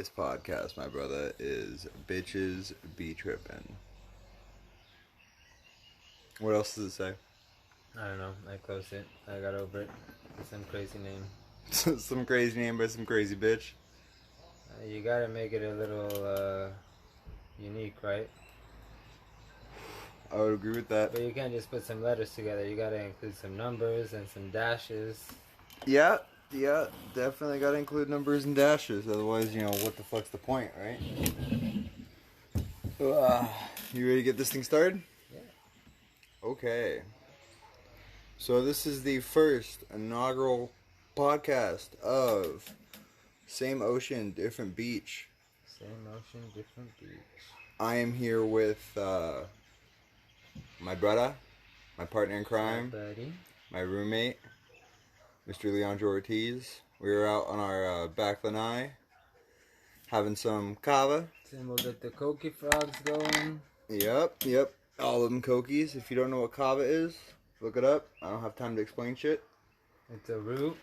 This podcast, my brother, is Bitches Be Trippin'. What else does it say? I don't know. I closed it. I got over it. Some crazy name. Some crazy name by some crazy bitch. You gotta make it a little unique, right? I would agree with that. But you can't just put some letters together. You gotta include some numbers and some dashes. Yeah, definitely gotta include numbers and dashes. Otherwise, what the fuck's the point, right? You ready to get this thing started? Yeah. Okay. So this is the first inaugural podcast of Same Ocean, Different Beach. Same ocean, different beach. I am here with my brother, my partner in crime, Hi, buddy. my roommate, Mr. Leandro Ortiz. We were out on our back lanai having some kava. Then we'll get the Koki frogs going. Yep. All of them cokies. If you don't know what kava is, look it up. I don't have time to explain shit. It's a root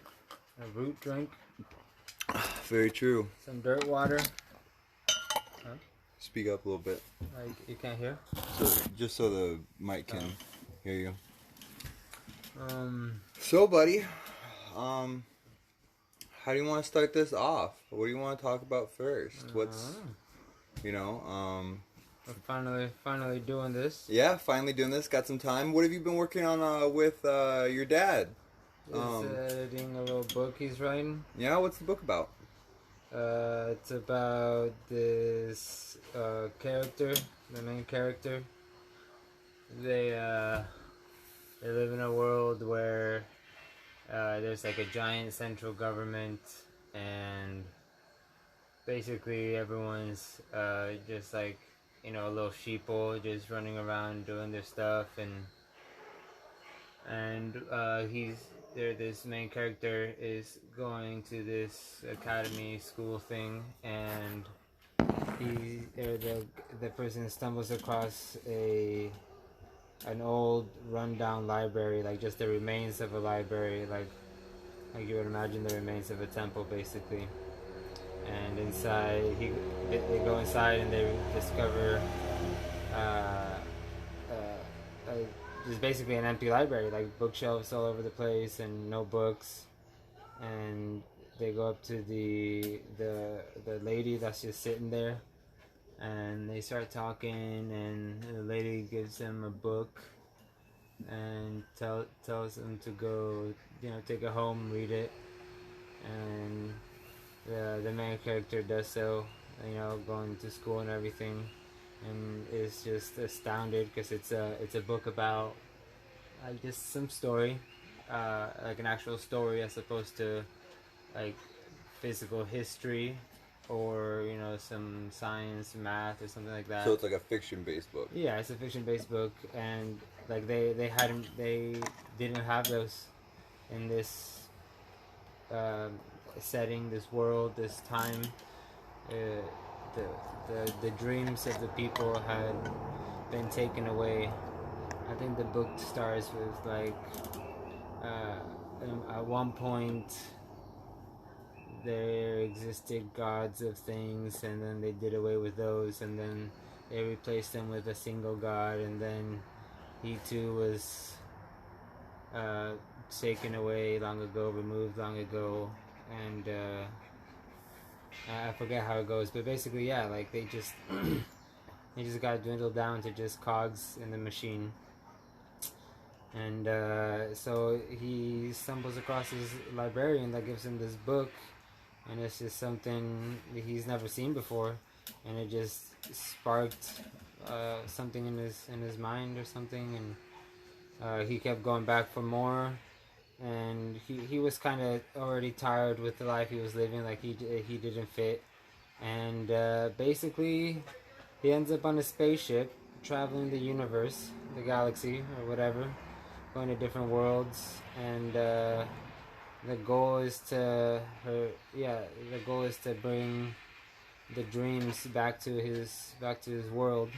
drink. Very true. Some dirt water. Speak up a little bit. You can't hear? Just so the mic can hear you. So, buddy, how do you want to start this off? What do you want to talk about first? What's, we're finally doing this. Yeah, finally doing this. Got some time. What have you been working on with your dad? He's editing a little book he's writing. Yeah, what's the book about? It's about this character, the main character. They live in a world where there's like a giant central government, and basically everyone's just like, a little sheeple, just running around doing their stuff, and this main character is going to this academy school thing, and the person stumbles across an old rundown library, like just the remains of a library, like you would imagine the remains of a temple, basically. And inside, they go inside and they discover just basically an empty library, like bookshelves all over the place and no books. And they go up to the lady that's just sitting there, and they start talking, and the lady gives them a book and tells them to go, take it home, read it. And the main character does so, going to school and everything, and is just astounded because it's a book about just some story, like an actual story, as opposed to like physical history or some science, math, or something like that. So it's like a fiction-based book. Yeah, it's a fiction-based book, and like they didn't have those in this setting, this world, this time. The dreams of the people had been taken away. I think the book starts with like at one point there existed gods of things, and then they did away with those, and then they replaced them with a single god, and then he too was taken away long ago, removed long ago, and I forget how it goes, but basically, yeah, like they just got dwindled down to just cogs in the machine. And so he stumbles across his librarian that gives him this book, and it's just something that he's never seen before, and it just sparked something in his mind or something, and he kept going back for more. And he was kind of already tired with the life he was living, like he didn't fit, and basically he ends up on a spaceship traveling the universe, the galaxy, or whatever, going to different worlds, and the goal is to bring the dreams back to his world.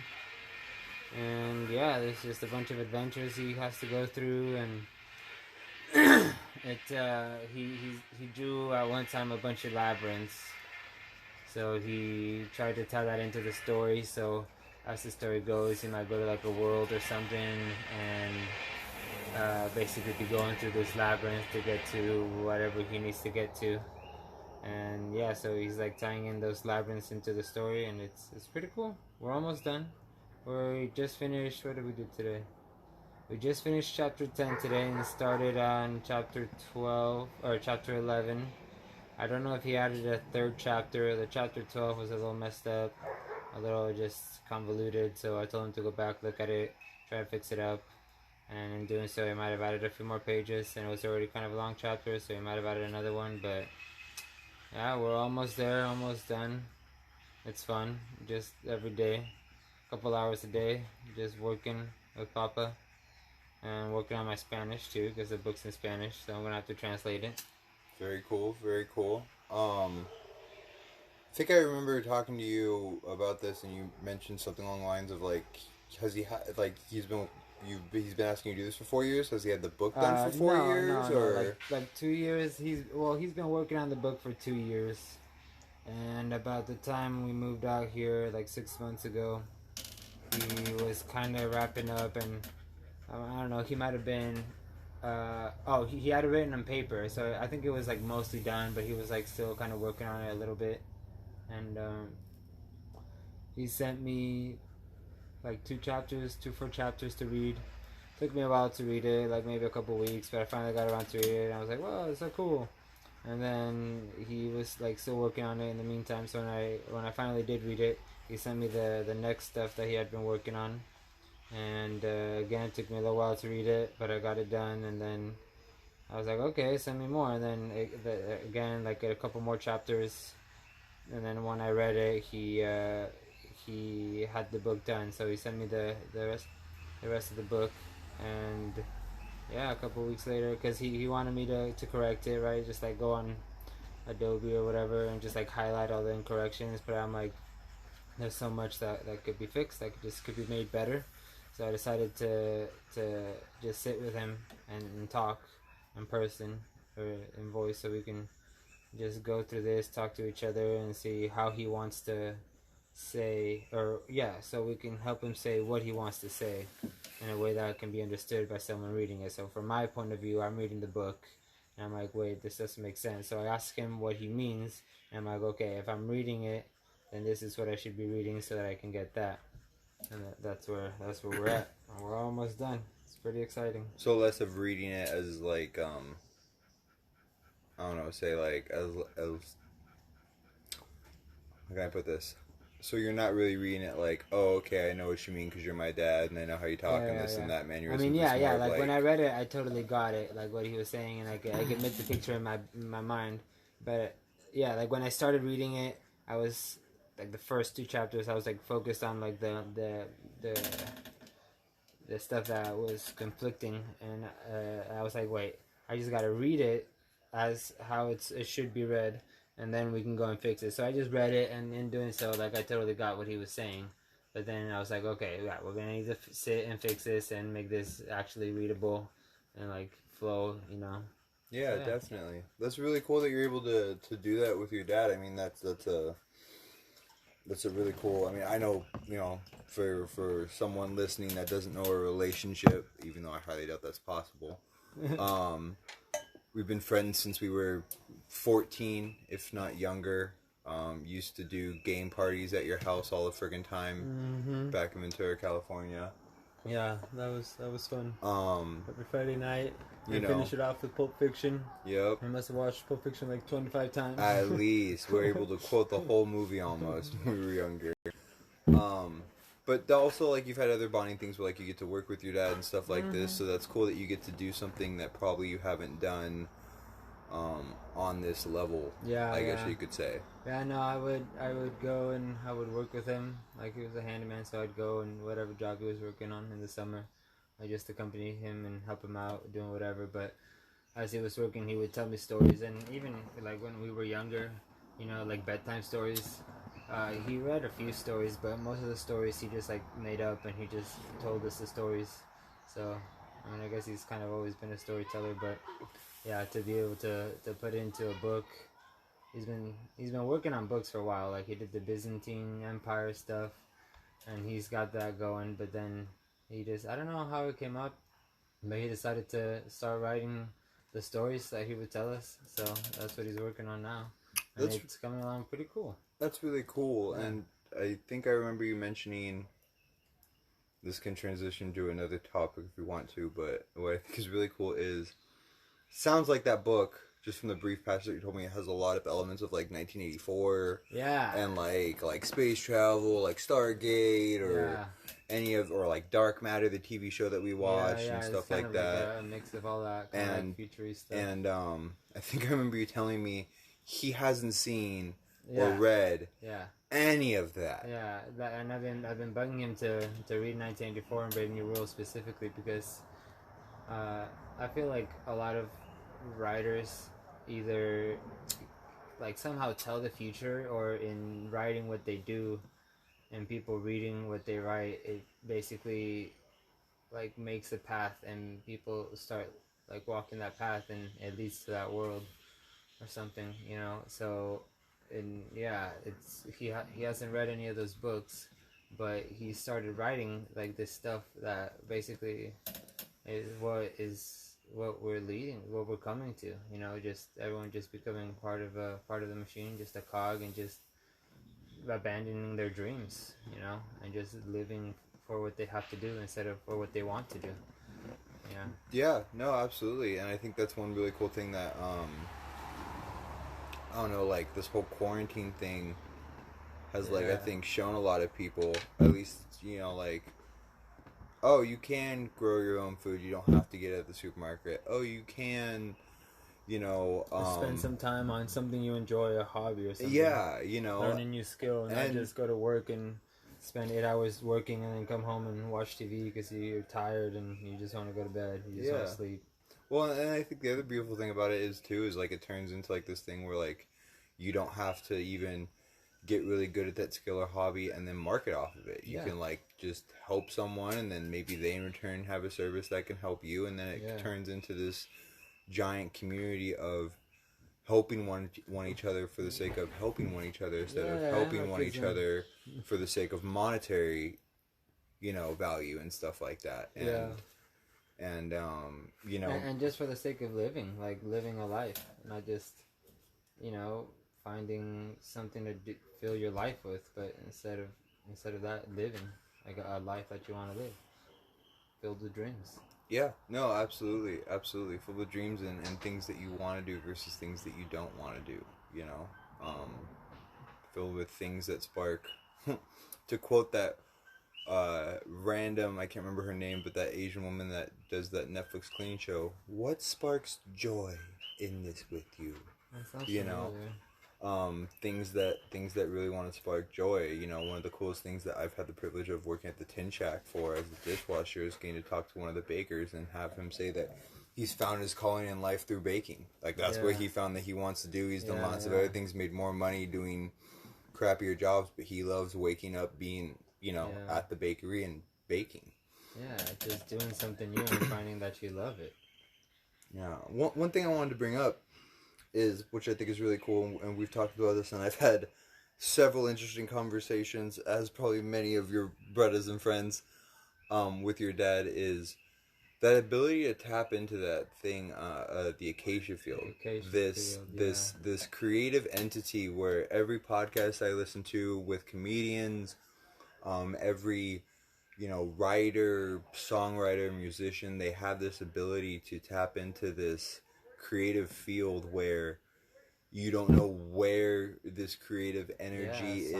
And yeah, there's just a bunch of adventures he has to go through, and he drew at one time a bunch of labyrinths. So he tried to tie that into the story. So as the story goes, he might go to like a world or something, and basically be going through this labyrinth to get to whatever he needs to get to. And yeah, so he's like tying in those labyrinths into the story, and it's pretty cool. We're almost done. We just finished. What did we do today? We just finished chapter 10 today and started on chapter 12 or chapter 11. I don't know if he added a third chapter. The chapter 12 was a little messed up, a little just convoluted, so I told him to go back, look at it, try to fix it up. And in doing so, he might have added a few more pages, and it was already kind of a long chapter, so he might have added another one. But yeah, we're almost there, almost done. It's fun, just every day, a couple hours a day, just working with Papa and working on my Spanish too, because the book's in Spanish, so I'm gonna have to translate it. Very cool, very cool. I think I remember talking to you about this, and you mentioned something along the lines of like, has he he's been asking you to do this for 4 years? Has he had the book done for 4 years, or like 2 years? He's been working on the book for 2 years, and about the time we moved out here, like 6 months ago, he was kind of wrapping up, and I don't know, he might have been. He had it written on paper, so I think it was like mostly done, but he was like still kind of working on it a little bit, and he sent me like 4 chapters to read. Took me a while to read it, like maybe a couple weeks, but I finally got around to read it, and I was like, "Wow, it's so cool." And then he was like still working on it in the meantime. So when I finally did read it, he sent me the next stuff that he had been working on. And again, it took me a little while to read it, but I got it done. And then I was like, okay, send me more. And then again, like a couple more chapters. And then when I read it, he had the book done, so he sent me the rest of the book. And yeah, a couple weeks later, because he wanted me to correct it, right? Just like go on Adobe or whatever and just like highlight all the incorrections. But I'm like, there's so much that could be fixed, that could be made better. So I decided to just sit with him and talk in person or in voice, so we can just go through this, talk to each other, and see how he wants to say, so we can help him say what he wants to say in a way that can be understood by someone reading it. So from my point of view, I'm reading the book, and I'm like, wait, this doesn't make sense. So I ask him what he means, and I'm like, okay, if I'm reading it, then this is what I should be reading so that I can get that. And that's where we're at. We're almost done. It's pretty exciting. So less of reading it as like I don't know, say like as how can I put this? So you're not really reading it like, oh, okay, I know what you mean because you're my dad and I know how you talk and this and that mannerism. I mean, like when I read it, I totally got it, like what he was saying, and I could make the picture in my mind. But yeah, like when I started reading it, I was like the first 2 chapters, I was like focused on like the stuff that was conflicting, and I was like, wait, I just gotta read it as how it should be read, and then we can go and fix it. So I just read it, and in doing so, like I totally got what he was saying. But then I was like, okay, yeah, we're gonna need to sit and fix this and make this actually readable and like flow, you know. Yeah, definitely. That's really cool that you're able to do that with your dad. I mean, that's a really cool. I mean, I know, you know, for someone listening that doesn't know a relationship, even though I highly doubt that's possible. We've been friends since we were 14, if not younger. Used to do game parties at your house all the friggin' time back in Ventura, California. Yeah, that was fun. Every Friday night, we finish it off with Pulp Fiction. Yep. I must have watched Pulp Fiction like 25 times. At least. We were able to quote the whole movie almost when we were younger. But also, like, you've had other bonding things where, like, you get to work with your dad and stuff like this, so that's cool that you get to do something that probably you haven't done on this level, I guess you could say. Yeah, no, I would go and I would work with him. Like, he was a handyman, so I'd go and whatever job he was working on in the summer, I just accompany him and help him out doing whatever. But as he was working, he would tell me stories, and even like when we were younger, you know, like bedtime stories. He read a few stories, but most of the stories he just like made up, and he just told us the stories. So, I mean, I guess he's kind of always been a storyteller, but yeah, to be able to put it into a book he's been working on books for a while. Like he did the Byzantine Empire stuff, and he's got that going. But then he just I don't know how it came up, but he decided to start writing the stories that he would tell us. So that's what he's working on now, and it's coming along pretty cool. That's really cool, and I think I remember you mentioning. This can transition to another topic if we want to, but what I think is really cool is, sounds like that book, just from the brief passage that you told me, it has a lot of elements of like 1984, and like space travel, like Stargate, or any of, or like Dark Matter, the TV show that we watched, and stuff like that. Like a mix of all that kind of like futuristic stuff. And I think I remember you telling me he hasn't seen or read any of that. And I've been bugging him to read 1984 and Brave New World specifically because I feel like a lot of writers either like somehow tell the future, or in writing what they do and people reading what they write, it basically like makes a path and people start like walking that path and it leads to that world or something, you know. So and it's he hasn't read any of those books, but he started writing like this stuff that basically is what we're coming to, you know, just everyone just becoming part of the machine, just a cog, and just abandoning their dreams, you know, and just living for what they have to do instead of for what they want to do. Yeah, no, absolutely. And I think that's one really cool thing that I don't know, like this whole quarantine thing has like I think shown a lot of people, at least, you know, like, oh, you can grow your own food, you don't have to get it at the supermarket. Oh, you can, you know, spend some time on something you enjoy, a hobby or something. Yeah, you know, learn a new skill, and not just go to work and spend 8 hours working and then come home and watch TV because you're tired and you just want to go to bed. You just want to sleep. Well, and I think the other beautiful thing about it is too is like it turns into like this thing where like you don't have to even get really good at that skill or hobby and then market off of it. You can like just help someone, and then maybe they in return have a service that can help you, and then it turns into this giant community of helping one each other for the sake of helping one each other instead of helping one each other for the sake of monetary, you know, value and stuff like that. And you know, and just for the sake of living a life, not just, you know, finding something to fill your life with, but instead of that, living like a life that you want to live, filled with dreams. Yeah, no, absolutely, full of dreams and things that you want to do versus things that you don't want to do, you know, filled with things that spark, to quote that random, I can't remember her name, but that Asian woman that does that Netflix cleaning show, what sparks joy in this with you? You know, things that really want to spark joy. You know, one of the coolest things that I've had the privilege of working at the Tin Shack for as a dishwasher is getting to talk to one of the bakers and have him say that he's found his calling in life through baking. Like that's what he found that he wants to do. He's done lots of other things, made more money doing crappier jobs, but he loves waking up, being, you know, at the bakery and baking. Yeah, just doing something new and finding that you love it. Yeah, one thing I wanted to bring up is, which I think is really cool, and we've talked about this, and I've had several interesting conversations, as probably many of your brothers and friends, with your dad, is that ability to tap into that thing, the acacia field, this creative entity where every podcast I listen to with comedians, every, you know, writer, songwriter, musician, they have this ability to tap into this creative field where you don't know where this creative energy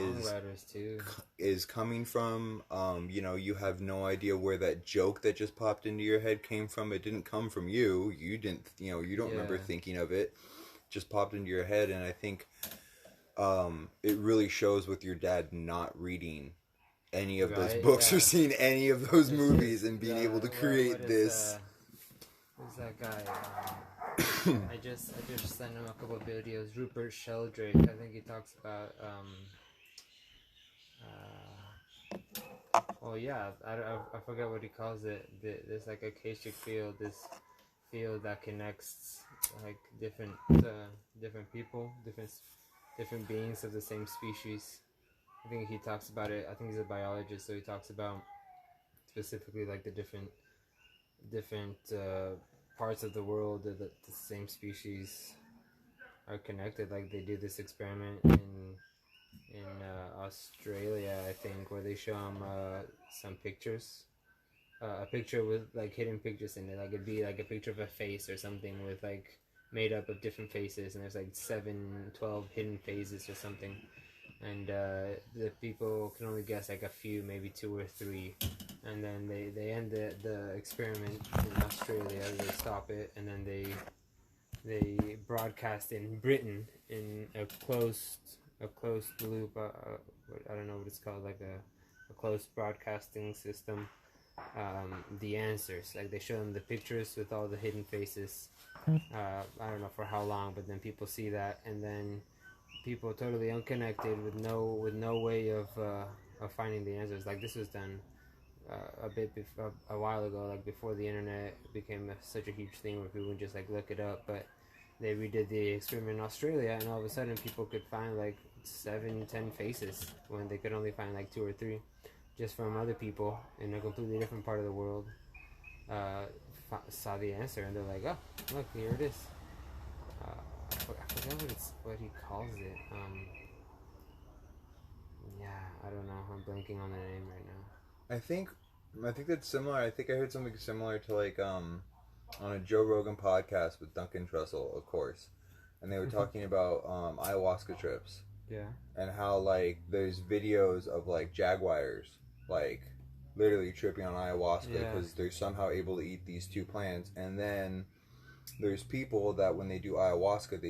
is coming from. You know, you have no idea where that joke that just popped into your head came from. It didn't come from you. You didn't, you know, you don't remember thinking of it. Just popped into your head. And I think it really shows with your dad not reading any of those books or seeing any of those movies and being able to create this. Who's that guy? I just sent him a couple of videos. Rupert Sheldrake. I think he talks about I forget what he calls it. This like acacia field, this field that connects like different people, different different beings of the same species. I think he talks about it. I think he's a biologist, so he talks about specifically like the different parts of the world that the same species are connected. Like they do this experiment in Australia, I think, where they show them some pictures. A picture with like hidden pictures in it. Like it'd be like a picture of a face or something with like made up of different faces, and there's like 12 hidden faces or something. And the people can only guess like a few, maybe 2 or 3, and then they end the experiment in Australia. They stop it, and then they broadcast in Britain in a closed loop. I don't know what it's called, like a closed broadcasting system. The answers, like they show them the pictures with all the hidden faces. I don't know for how long, but then people see that, and then people totally unconnected with no way of finding the answers. Like this was done a while ago, like before the internet became such a huge thing where people would just like look it up. But they redid the experiment in Australia, and all of a sudden people could find like 7-10 faces when they could only find like 2 or 3, just from other people in a completely different part of the world. Saw the answer, and they're like, "Oh, look, here it is." I forget what he calls it. Yeah, I don't know. I'm blanking on the name right now. I think that's similar. I think I heard something similar to like on a Joe Rogan podcast with Duncan Trussell, of course, and they were talking about ayahuasca trips. Yeah. And how like there's videos of like jaguars like literally tripping on ayahuasca because they're somehow able to eat these 2 plants, and then there's people that when they do ayahuasca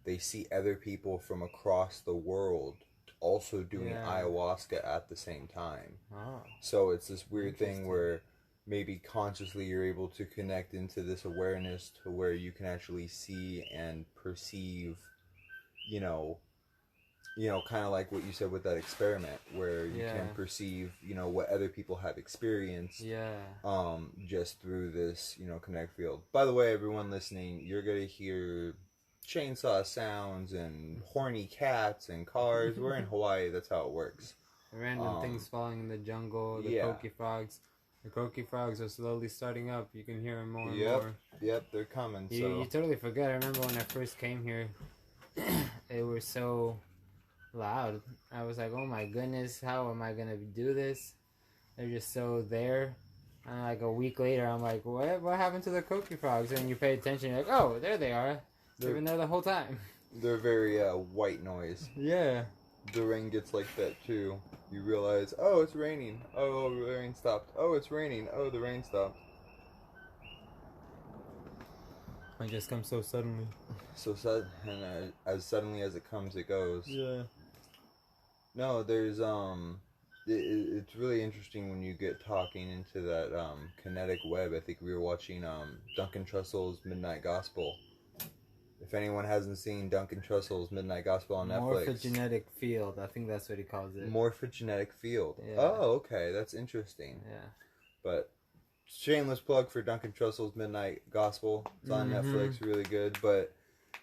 they see other people from across the world also doing ayahuasca at the same time. So it's this weird thing where maybe consciously you're able to connect into this awareness to where you can actually see and perceive, kind of like what you said with that experiment where you can perceive, what other people have experienced just through this, connect field. By the way, everyone listening, you're going to hear chainsaw sounds and horny cats and cars. We're in Hawaii. That's how it works. Random things falling in the jungle, the coqui frogs. The coqui frogs are slowly starting up. You can hear them more and more. Yep, they're coming. You totally forget. I remember when I first came here, they were so loud. I was like, oh my goodness, how am I gonna do this? They're just so there. And like a week later, I'm like, what happened to the coqui frogs? And you pay attention, you're like, oh, there they are. They've been there the whole time. They're very white noise. Yeah. The rain gets like that too. You realize, oh, it's raining. Oh, the rain stopped. Oh, it's raining. Oh, the rain stopped. It just comes so suddenly. So sudden, and as suddenly as it comes, it goes. Yeah. No, there's it's really interesting when you get talking into that kinetic web. I think we were watching Duncan Trussell's Midnight Gospel. If anyone hasn't seen Duncan Trussell's Midnight Gospel on Netflix. Morphogenetic field, I think that's what he calls it. Morphogenetic field. Yeah. Oh, okay, that's interesting. Yeah. But shameless plug for Duncan Trussell's Midnight Gospel. It's on Netflix, really good. But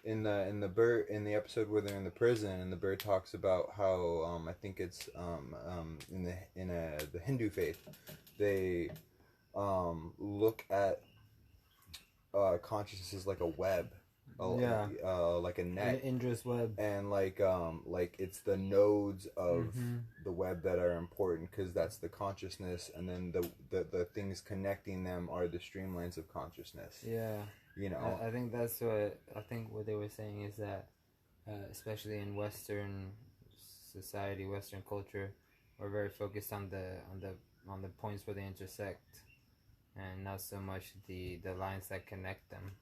in the episode where they're in the prison, and the bird talks about how I think it's in the Hindu faith, they look at consciousness as like a web. Like a net, Indra's web, and like it's the nodes of the web that are important because that's the consciousness, and then the things connecting them are the streamlines of consciousness. Yeah, I think that's what they were saying is that especially in Western society, Western culture, we're very focused on the points where they intersect, and not so much the lines that connect them.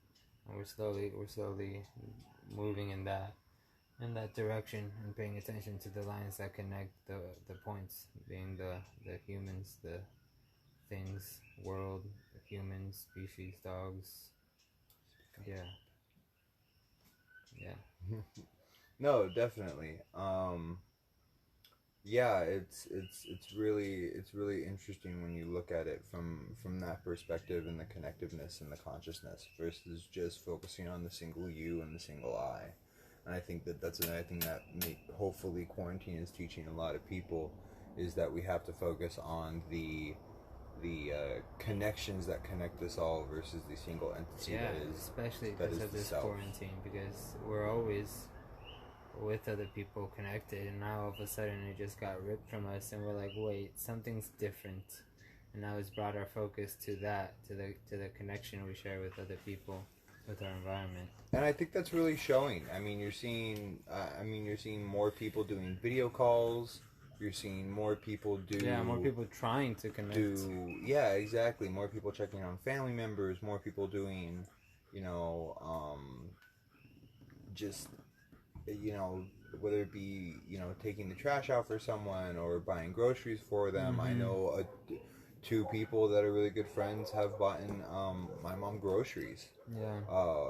And we're slowly moving in that direction and paying attention to the lines that connect the points, being the humans, the things, world, humans, species, dogs. Yeah. No, definitely. Yeah, it's really interesting when you look at it from that perspective and the connectiveness and the consciousness versus just focusing on the single you and the single I. And I think that that's another thing that hopefully quarantine is teaching a lot of people, is that we have to focus on the connections that connect us all versus the single entity Yeah, that is, especially that because is of the this self. quarantine, because we're always with other people connected, and now all of a sudden it just got ripped from us, and we're like, wait, something's different. And now it's brought our focus to that, to the connection we share with other people, with our environment. And I think that's really showing. I mean, you're seeing more people doing video calls. You're seeing more people More people trying to connect. Yeah, exactly. More people checking on family members. More people doing, just, whether it be, taking the trash out for someone or buying groceries for them. Mm-hmm. I know two people that are really good friends have bought my mom groceries. Yeah.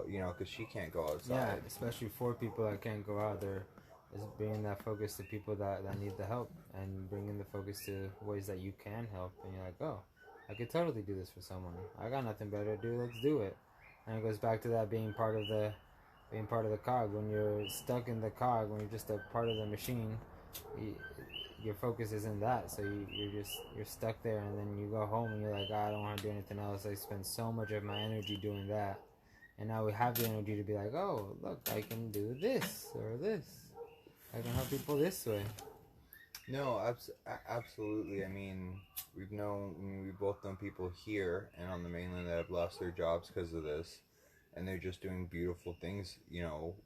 Because she can't go outside. Yeah, especially for people that can't go out there, is bringing that focus to people that need the help, and bringing the focus to ways that you can help. And you're like, oh, I could totally do this for someone. I got nothing better to do. Let's do it. And it goes back to that being part of the cog. When you're stuck in the cog, when you're just a part of the machine, your focus isn't that. So you're stuck there, and then you go home and you're like, I don't want to do anything else. I spend so much of my energy doing that. And now we have the energy to be like, oh, look, I can do this or this. I can help people this way. No, absolutely. I mean, we both know people here and on the mainland that have lost their jobs because of this, and they're just doing beautiful things,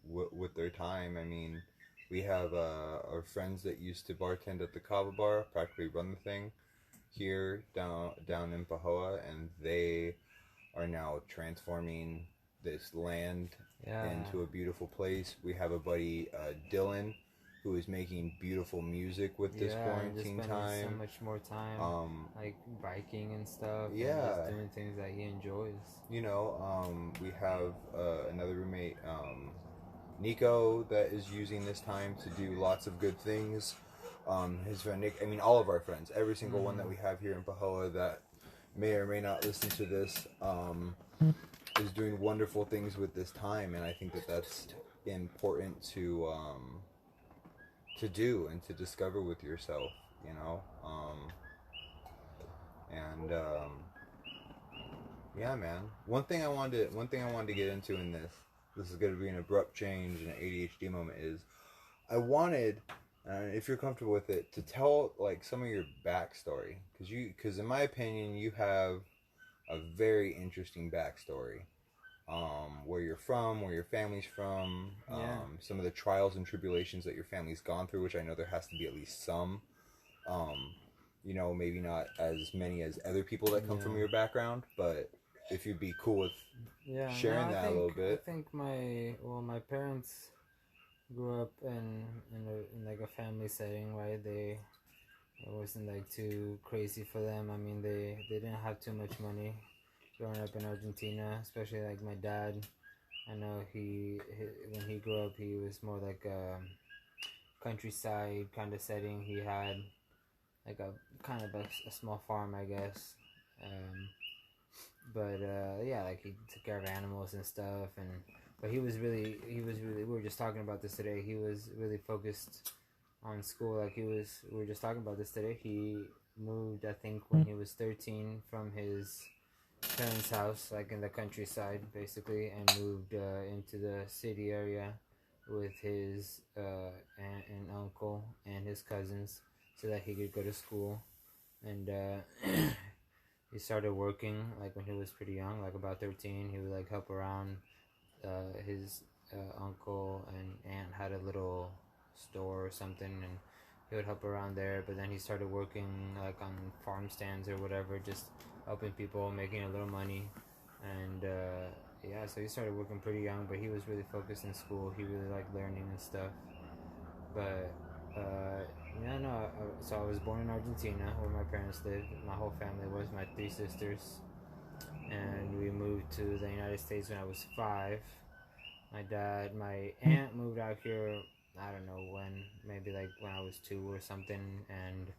with their time. I mean, we have our friends that used to bartend at the Kava Bar, practically run the thing here down in Pahoa, and they are now transforming this land into a beautiful place. We have a buddy, Dylan, who is making beautiful music with this quarantine just time. So much more time, like biking and stuff. Yeah, and just doing things that he enjoys. We have another roommate, Nico, that is using this time to do lots of good things. His friend Nick, I mean, all of our friends, every single one that we have here in Pahoa that may or may not listen to this, is doing wonderful things with this time, and I think that that's important to do and to discover with yourself, yeah, man. One thing I wanted to get into in this is going to be an abrupt change in an ADHD moment, is I wanted, if you're comfortable with it, to tell like some of your backstory, because in my opinion you have a very interesting backstory. Where you're from, where your family's from, some of the trials and tribulations that your family's gone through, which I know there has to be at least some. Maybe not as many as other people that come from your background, but if you'd be cool with sharing that a little bit. I think my parents grew up in like a family setting, right? It wasn't like too crazy for them. I mean, they didn't have too much money growing up in Argentina, especially like my dad. I know when he grew up, he was more like a countryside kind of setting. He had like a kind of a small farm, I guess. But like he took care of animals and stuff, but he was really, we were just talking about this today. He was really focused on school. Like we were just talking about this today. He moved, I think, when he was 13 from his parents' house, like in the countryside, basically, and moved into the city area with his aunt and uncle and his cousins, so that he could go to school. And he started working like when he was pretty young, like about 13. He would like help around. His uncle and aunt had a little store or something, and he would help around there. But then he started working like on farm stands or whatever, just helping people, making a little money. And so he started working pretty young, but he was really focused in school. He really liked learning and stuff. But so I was born in Argentina, where my parents lived. My whole family was, my 3 sisters. And we moved to the United States when I was 5. My aunt moved out here, I don't know when, maybe like when I was 2 or something. And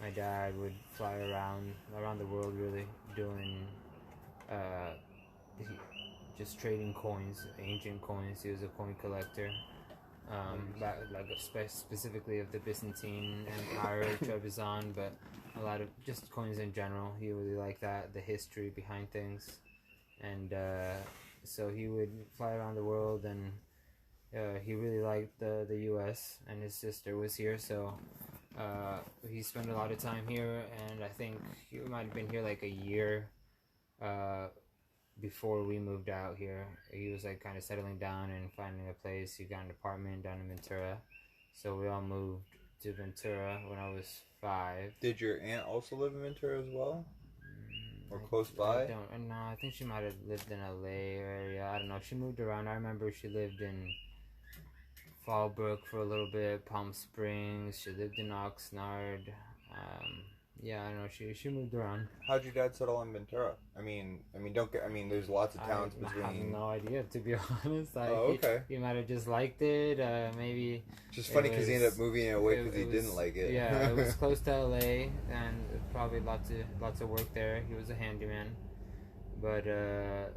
my dad would fly around the world, really, doing, just trading coins, ancient coins. He was a coin collector. Specifically of the Byzantine Empire, Trebizond, but a lot of just coins in general. He really liked that, the history behind things, and so he would fly around the world, and he really liked the U.S. and his sister was here, so he spent a lot of time here, and I think he might have been here like a year before we moved out here. He was like kind of settling down and finding a place. He got an apartment down in Ventura, so we all moved to Ventura when I was 5. Did your aunt also live in Ventura as well? Or close by? I don't know. I think she might have lived in LA area. I don't know. She moved around. I remember she lived in Fallbrook for a little bit, Palm Springs. She lived in Oxnard. Yeah, I don't know. She moved around. How'd your dad settle in Ventura? There's lots of towns between. I have no idea, to be honest. Okay. He might have just liked it. Maybe. Just funny because he ended up moving away because he didn't like it. Yeah, it was close to LA, and probably lots of work there. He was a handyman. But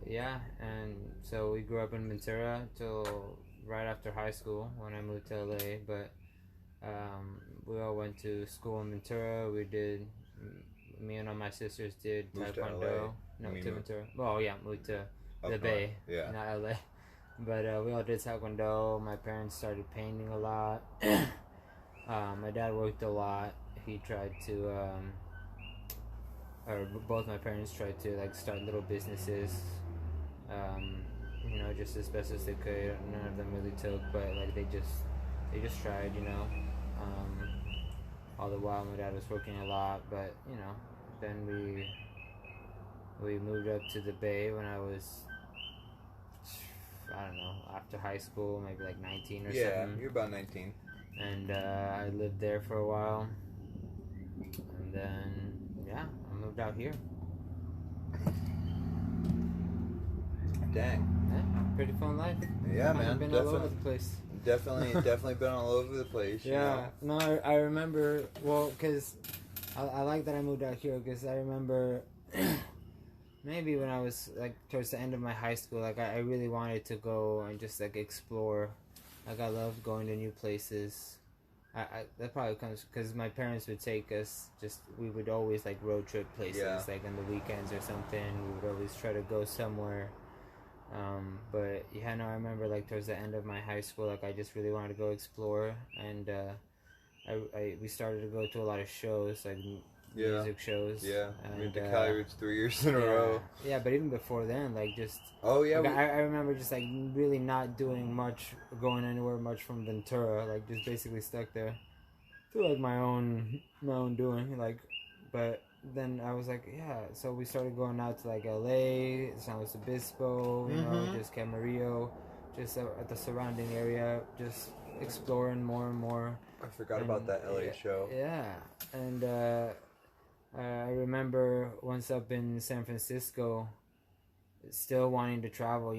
yeah, and so we grew up in Ventura till right after high school when I moved to LA. But we all went to school in Ventura. Me and all my sisters did Moved to Taekwondo. LA. To Ventura. Well, yeah, moved to the north. Bay, Yeah. not LA. But we all did Taekwondo. My parents started painting a lot. My dad worked a lot. He tried to, or both my parents tried to like start little businesses. Just as best as they could. None of them really took, but like they just tried, all the while my dad was working a lot, but then we moved up to the Bay when I was, I don't know, after high school, maybe like 19 or something. Yeah, you're about 19. And I lived there for a while, and then I moved out here. Dang. Yeah, pretty fun life. Yeah, man. Been all over the place. Definitely been all over the place. Yeah. No, I remember. Well, because I like that I moved out here because I remember maybe when I was like towards the end of my high school, like I really wanted to go and just like explore. Like I loved going to new places. That probably comes because my parents would take us. We would always like road trip places, like on the weekends or something. We would always try to go somewhere. But yeah, no, I remember like towards the end of my high school, like I just really wanted to go explore, and we started to go to a lot of shows, like music shows. Yeah, we went to Cali Roots 3 years in a row. Yeah, but even before then, like just. Oh yeah. Like, I remember just like really not doing much, going anywhere much from Ventura, like just basically stuck there, to like my own doing, like, but. Then I was like, yeah, so we started going out to like LA, San Luis Obispo, just Camarillo, just at the surrounding area, just exploring more and more. I forgot about that LA show. Yeah, and I remember once up in San Francisco, still wanting to travel,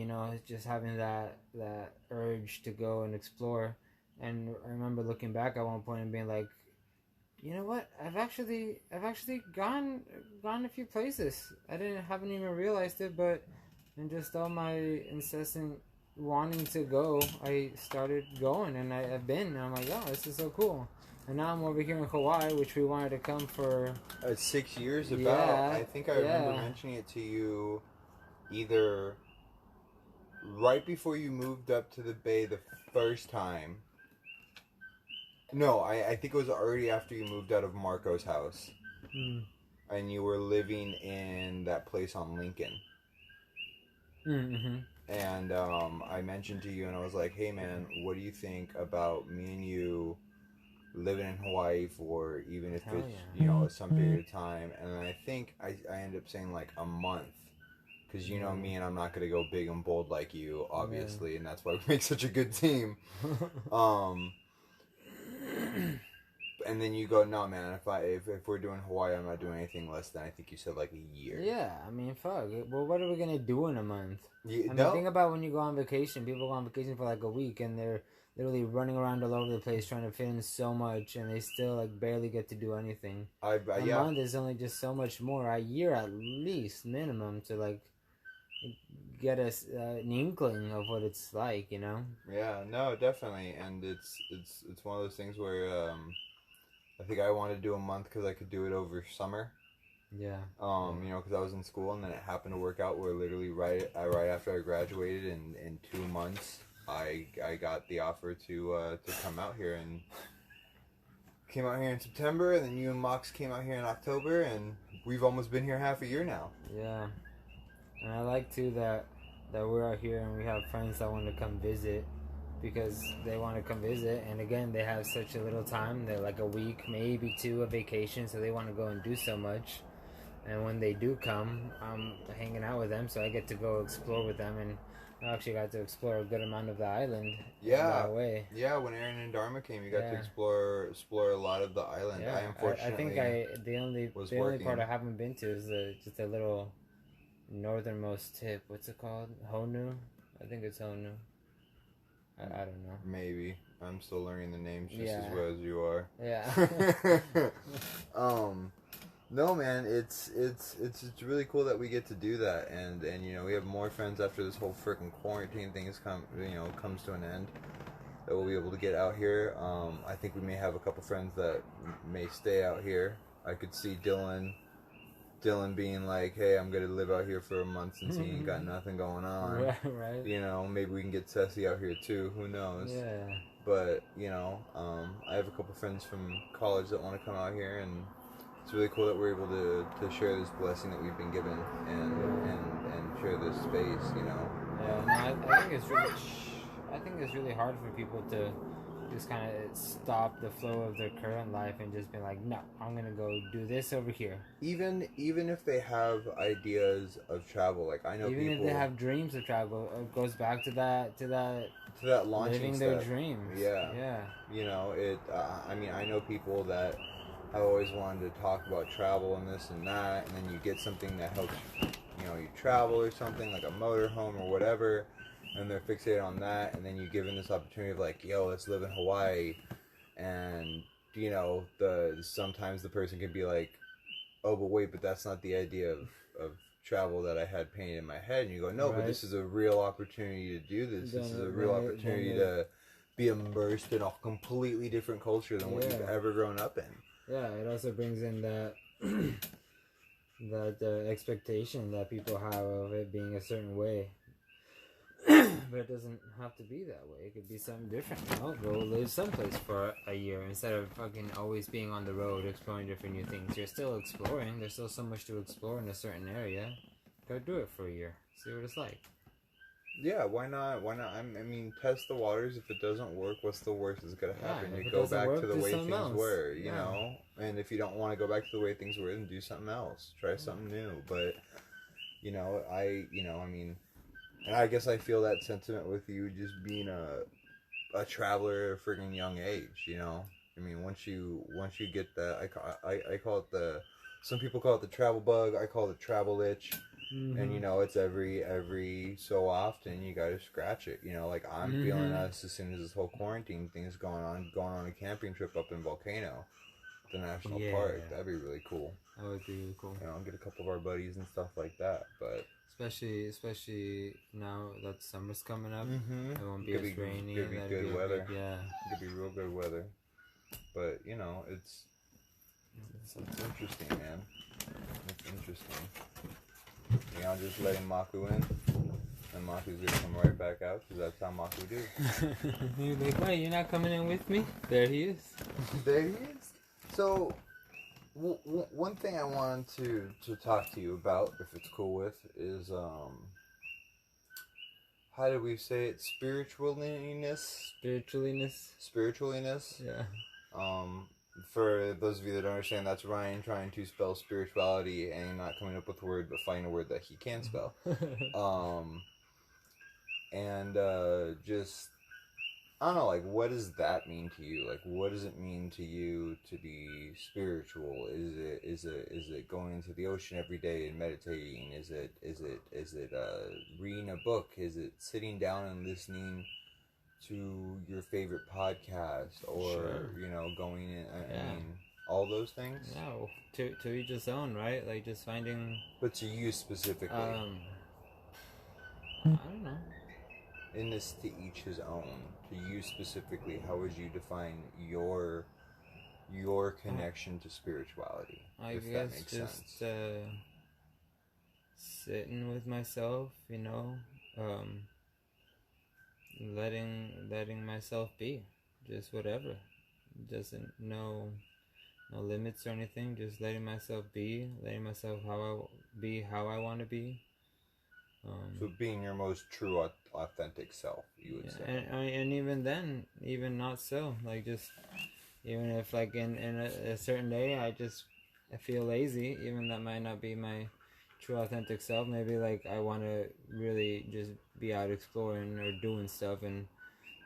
just having that urge to go and explore. And I remember looking back at one point and being like, you know what? I've actually gone a few places. Haven't even realized it, but in just all my incessant wanting to go, I started going, and I've been. And I'm like, oh, this is so cool. And now I'm over here in Hawaii, which we wanted to come for 6 years. About. Yeah, I think I remember mentioning it to you, either right before you moved up to the Bay the first time. No, I think it was already after you moved out of Marco's house. And you were living in that place on Lincoln. Mm-hmm. And I mentioned to you, and I was like, hey man, what do you think about me and you living in Hawaii for, even if it's, some period of time? And I think I ended up saying like a month. Because me, and I'm not going to go big and bold like you, obviously, and that's why we make such a good team. And then you go, no man, if we're doing Hawaii, I'm not doing anything less than, I think you said like a year. Yeah, I mean, fuck. Well, what are we gonna do in a month? Think about when you go on vacation. People go on vacation for like a week, and they're literally running around all over the place trying to fit in so much, and they still like barely get to do anything. A month is only just so much more. A year at least minimum to like get us an inkling of what it's like, you know. Yeah, no, definitely, and it's one of those things where I think I wanted to do a month because I could do it over summer. Yeah. You know, because I was in school, and then it happened to work out where literally right after I graduated, in 2 months, I got the offer to come out here, and came out here in September, and then you and Mox came out here in October, and we've almost been here half a year now. Yeah. And I like too that we're out here and we have friends that want to come visit because they want to come visit, and again they have such a little time. They're like a week, maybe two of vacation, so they want to go and do so much. And when they do come, I'm hanging out with them, so I get to go explore with them, and I actually got to explore a good amount of the island. That way. Yeah. When Aaron and Dharma came, you got to explore a lot of the island. Yeah. I unfortunately I think the only part I haven't been to is just a little northernmost tip. What's it called? Honu? I think it's Honu. I don't know. Maybe. I'm still learning the names just Yeah. as well as you are. Yeah. No, man, it's really cool that we get to do that, and you know, we have more friends after this whole freaking quarantine thing comes to an end, that we'll be able to get out here. I think we may have a couple friends that may stay out here. I could see Dylan being like, hey, I'm gonna live out here for a month since he ain't got nothing going on. Right. You know, maybe we can get Ceci out here too, who knows. Yeah. But, you know, I have a couple friends from college that want to come out here, and it's really cool that we're able to share this blessing that we've been given, and share this space, you know. Yeah, no, I think it's really hard for people to just kind of stop the flow of their current life and just be like, no, I'm gonna go do this over here. Even if they have ideas of travel, like I know even people, if they have dreams of travel, it goes back to that launching living step. their dreams. Yeah. You know, I mean, I know people that have always wanted to talk about travel and this and that, and then you get something that helps, you know, you travel or something like a motorhome or whatever, and they're fixated on that, and then you give them this opportunity of like, yo, let's live in Hawaii, and you know, sometimes the person can be like, oh, but wait, but that's not the idea of travel that I had painted in my head, and you go, no, but this is a real opportunity to do this. This is a real opportunity to be immersed in a completely different culture than what you've ever grown up in. Yeah, it also brings in that expectation that people have of it being a certain way. But it doesn't have to be that way. It could be something different, you know? Go live someplace for a year instead of fucking always being on the road exploring different new things. You're still exploring. There's still so much to explore in a certain area. Go do it for a year. See what it's like. Yeah, why not? I mean, test the waters. If it doesn't work, what's the worst that's gonna happen? Yeah, you go back to the way things else. were, you know? And if you don't want to go back to the way things were, then do something else. Try something new. But, you know, I mean, and I guess I feel that sentiment with you just being a traveler at a friggin' young age, you know? I mean, once you get that, I call it some people call it the travel bug, I call it the travel itch. Mm-hmm. And, you know, it's every so often you gotta scratch it, you know? Like, I'm feeling us as soon as this whole quarantine thing is going on a camping trip up in Volcano, the national park. That'd be really cool. That would be really cool. You know, get a couple of our buddies and stuff like that, but... Especially now that summer's coming up, it won't be as rainy. It'll be good weather. It could be real good weather. But you know, it's interesting, man. It's interesting. You know, just letting Maku in, and Maku's gonna come right back out because that's how Maku do. You're like, wait, you're not coming in with me? There he is. There he is. So. One thing I wanted to talk to you about, if it's cool with, is how do we say it? Spiritualiness. Yeah. For those of you that don't understand, that's Ryan trying to spell spirituality and not coming up with a word, but finding a word that he can spell. Just. I don't know, like, what does that mean to you? Like, what does it mean to you to be spiritual? Is it going into the ocean every day and meditating? Is it reading a book? Is it sitting down and listening to your favorite podcast? Or, you know, going in, I mean, all those things? Yeah, to each his own, right? Like, just finding... But to you specifically. I don't know. In this to each his own. To you specifically, how would you define your connection to spirituality? I if guess that makes just sense. sitting with myself, letting myself be, just whatever. Doesn't no limits or anything. Just letting myself be, letting myself how I want to be. So being your most true, authentic self, you would say. And even then, even not so. Like just even if like in a certain day, I feel lazy. Even that might not be my true authentic self. Maybe like I want to really just be out exploring or doing stuff, and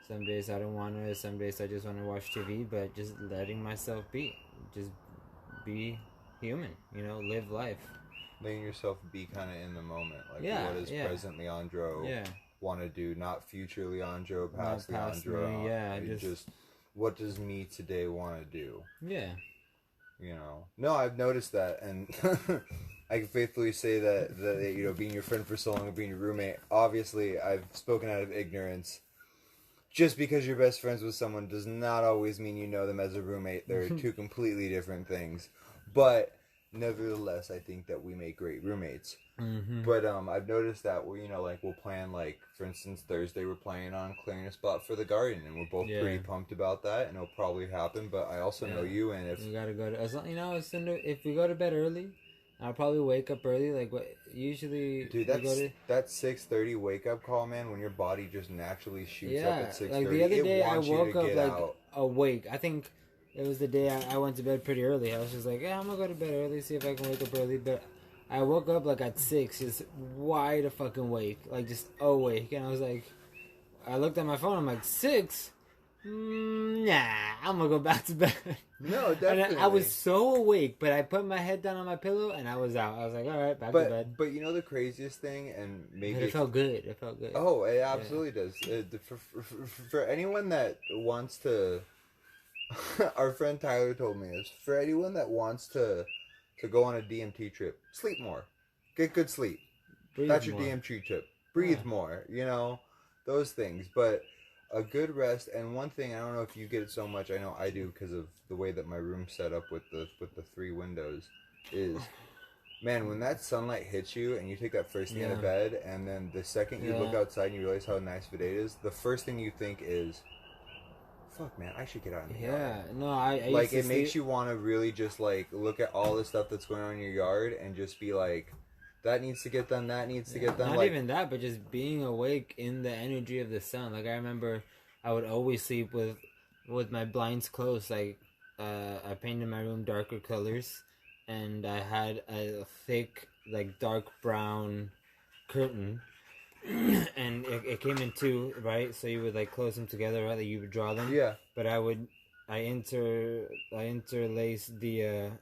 some days I don't want to. Some days I just want to watch TV. But just letting myself be, just be human. Live life. Letting yourself be kind of in the moment. Like, Yeah, what does present Leandro want to do? Not future Leandro, past Leandro. Me, yeah. Just what does me today want to do? Yeah. No, I've noticed that, and I can faithfully say that being your friend for so long and being your roommate, obviously I've spoken out of ignorance. Just because you're best friends with someone does not always mean you know them as a roommate. They're two completely different things. But nevertheless, I think that we make great roommates. Mm-hmm. But I've noticed that we'll plan, like, for instance, Thursday we're planning on clearing a spot for the garden, and we're both pretty pumped about that, and it'll probably happen. But I also know you, and if we gotta go to, if we go to bed early, I'll probably wake up early. Like what usually, dude, that 6:30 wake up call, man. When your body just naturally shoots up at 6:30. Like the other day, I woke up like awake. I think it was the day I went to bed pretty early. I was just like, yeah, I'm gonna go to bed early, see if I can wake up early. But I woke up like at 6, just wide fucking awake, like just awake. And I was like, I looked at my phone. I'm like 6. Nah, I'm gonna go back to bed. No, definitely. And I was so awake, but I put my head down on my pillow and I was out. I was like, all right, back to bed. But the craziest thing, and maybe it felt good. It felt good. Oh, it absolutely does. For anyone that wants to, our friend Tyler told me this. For anyone that wants to go on a DMT trip, sleep more, get good sleep. That's your DMT trip. Breathe more. Those things, but. A good rest, and one thing, I don't know if you get it so much, I know I do because of the way that my room's set up with the 3 windows, is, man, when that sunlight hits you and you take that first thing out of bed, and then the second you look outside and you realize how nice of a day it is, the first thing you think is, fuck, man, I should get out in the yard. No, I like, it makes you want to really just, like, look at all the stuff that's going on in your yard and just be like, that needs to get done. That needs to get done. Not even that, but just being awake in the energy of the sun. Like I remember, I would always sleep with my blinds closed. Like I painted my room darker colors, and I had a thick, like dark brown curtain, and it came in 2, right? So you would like close them together, right? Like you would draw them. Yeah. But I interlace the.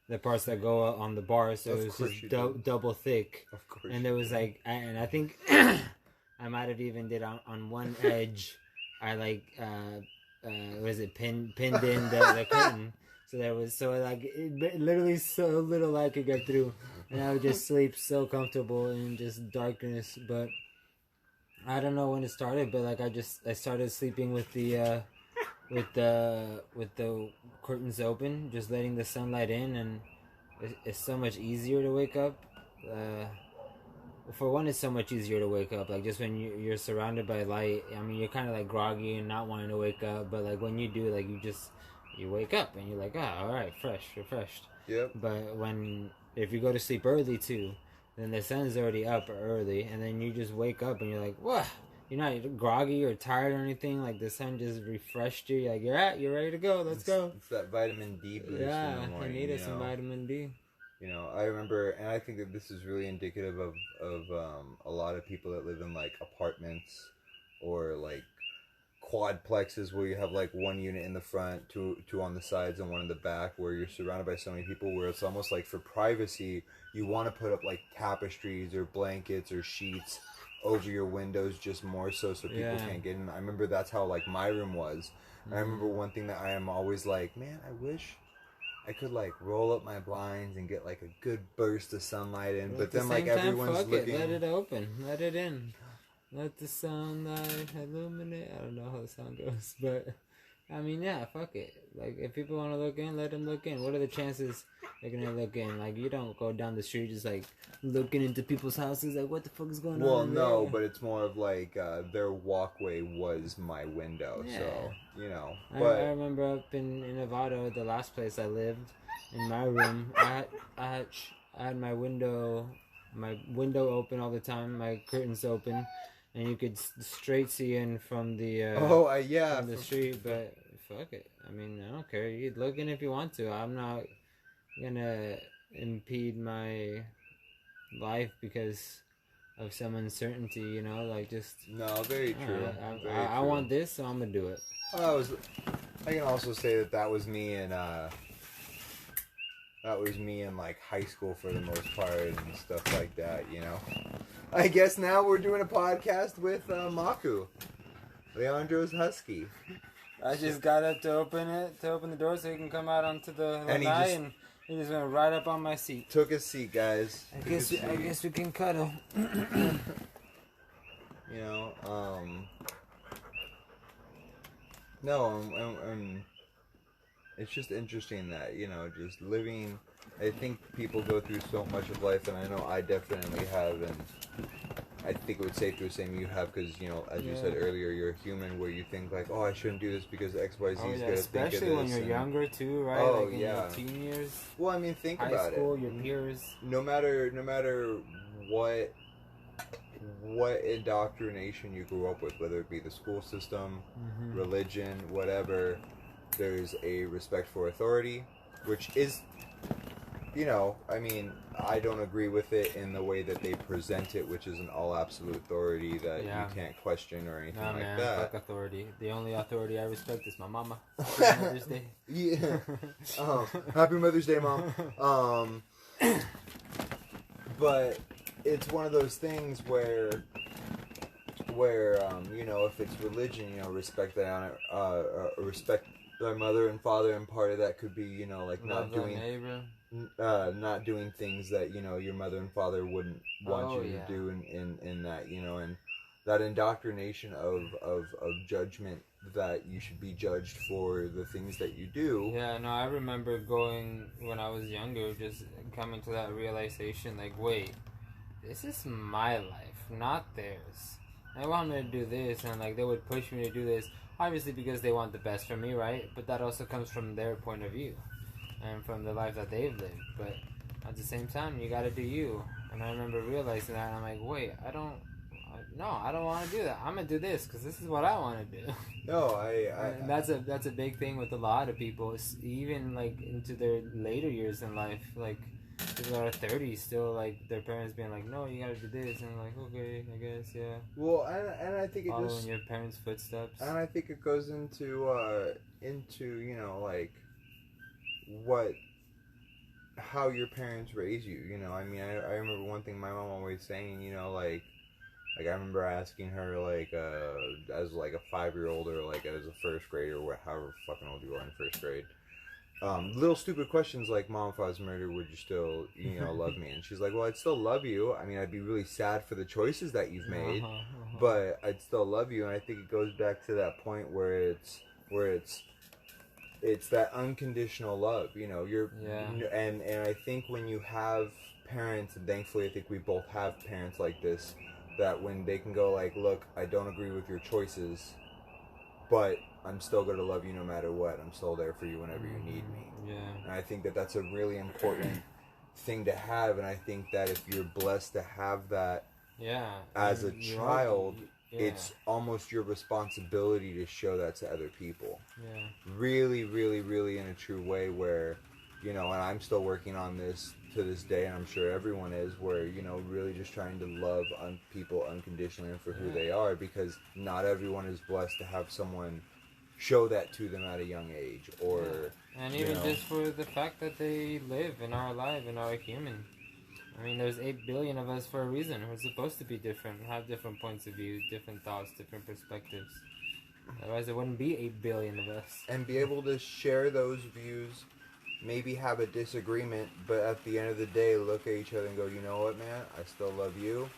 The parts that go on the bar, so it was just double thick. Of course. And there was like, and I think I might have even did on one edge. I like, pinned in the curtain. So there was literally so little I could get through, and I would just sleep so comfortable in just darkness. But I don't know when it started, but like I started sleeping with the. With the curtains open, just letting the sunlight in, and it's so much easier to wake up. For one, it's so much easier to wake up. Like just when you're surrounded by light, I mean, you're kind of like groggy and not wanting to wake up. But like when you do, like you wake up and you're like, all right, refreshed. Yep. But if you go to sleep early too, then the sun's already up early, and then you just wake up and you're like, what? You're not groggy or tired or anything. Like the sun just refreshed you. You're like, you're ready to go. Let's go. It's that vitamin D boost. Yeah, in the morning, I needed some vitamin D. I remember, and I think that this is really indicative of a lot of people that live in like apartments or like quadplexes where you have like one unit in the front, two on the sides, and one in the back, where you're surrounded by so many people, where it's almost like for privacy, you want to put up like tapestries or blankets or sheets over your windows just more so people can't get in. I remember that's how like my room was. And I remember one thing that I am always like, man, I wish I could like roll up my blinds and get like a good burst of sunlight in, but at the then like same time, everyone's fuck looking. it. Let it open. Let it in. Let the sunlight illuminate. I don't know how the song goes, but I mean, yeah, fuck it. Like, if people want to look in, let them look in. What are the chances they're gonna look in? Like, you don't go down the street just like looking into people's houses. Like, what the fuck is going on? Well, no, there? but it's more of like their walkway was my window, Yeah. so you know. I But remember up in Nevada, the last place I lived, in my room, I had my window open all the time, my curtains open, and you could straight see in from the yeah, from the street. But fuck it, I mean, I don't care. You look in if you want to. I'm not gonna impede my life because of some uncertainty. You know, like just no, very true. I want this, so I'm gonna do it. Well, I can also say that was me in like high school for the most part and stuff like that, you know. I guess now we're doing a podcast with Maku, Leandro's husky. I just got up to open the door so he can come out onto the lanai, and he just went right up on my seat. Took a seat, guys. I guess we can cuddle. You know, no, it's just interesting that, you know, just living. I think people go through so much of life, and I know I definitely have, and I think it would safe to assume you have, because, you know, as you said earlier, you're a human where you think like, oh, I shouldn't do this because X, Y, Z is gonna think of this. Especially when you're younger too, right? Oh, like in your teen years. Well, I mean, think high about school, it. Your peers. No matter what indoctrination you grew up with, whether it be the school system, religion, whatever, there's a respect for authority, which is, you know, I mean, I don't agree with it in the way that they present it, which is an all absolute authority that you can't question or anything like that. Fuck authority. The only authority I respect is my mama. Happy Mother's Day. Yeah. Happy Mother's Day, Mom. But it's one of those things where you know, if it's religion, you know, respect that respect their mother and father, and part of that could be, you know, like not doing things that, you know, your mother and father wouldn't want you to do in that, you know, and that indoctrination of judgment that you should be judged for the things that you do. Yeah, no, I remember going when I was younger, just coming to that realization, like, wait, this is my life, not theirs. They want me to do this, and like they would push me to do this, obviously because they want the best for me, right? But that also comes from their point of view and from the life that they've lived. But at the same time, you gotta do you. And I remember realizing that, and I'm like, wait, I don't want to do that. I'm gonna do this because this is what I want to do. No, and that's a big thing with a lot of people, even like into their later years in life, like people that are 30 still, like their parents being like, no, you gotta do this, and I'm like, okay, I guess, yeah. Well, and I think it following just your parents' footsteps. And I think it goes into you know, like how your parents raise you. You know, I mean, I remember one thing my mom always saying. You know, like I remember asking her like as like a 5-year-old or like as a first grader or however fucking old you are in first grade. Little stupid questions like, Mom, if I was murdered, would you still, you know, love me? And she's like, well, I'd still love you. I mean, I'd be really sad for the choices that you've made, but I'd still love you. And I think it goes back to that point where it's that unconditional love, you know, and I think when you have parents, and thankfully I think we both have parents like this, that when they can go like, look, I don't agree with your choices, but I'm still going to love you no matter what. I'm still there for you whenever you need me. Yeah. And I think that that's a really important thing to have. And I think that if you're blessed to have that as a child, it's almost your responsibility to show that to other people. Yeah. Really, really, really in a true way where, you know, and I'm still working on this to this day, and I'm sure everyone is, where, you know, really just trying to love people unconditionally and for who they are, because not everyone is blessed to have someone show that to them at a young age, or and even just for the fact that they live and are alive and are human. I mean, there's 8 billion of us for a reason. We're supposed to be different, have different points of view, different thoughts, different perspectives. Otherwise, there wouldn't be 8 billion of us. And be able to share those views maybe have a disagreement, but at the end of the day, look at each other and go, you know what, man, I still love you.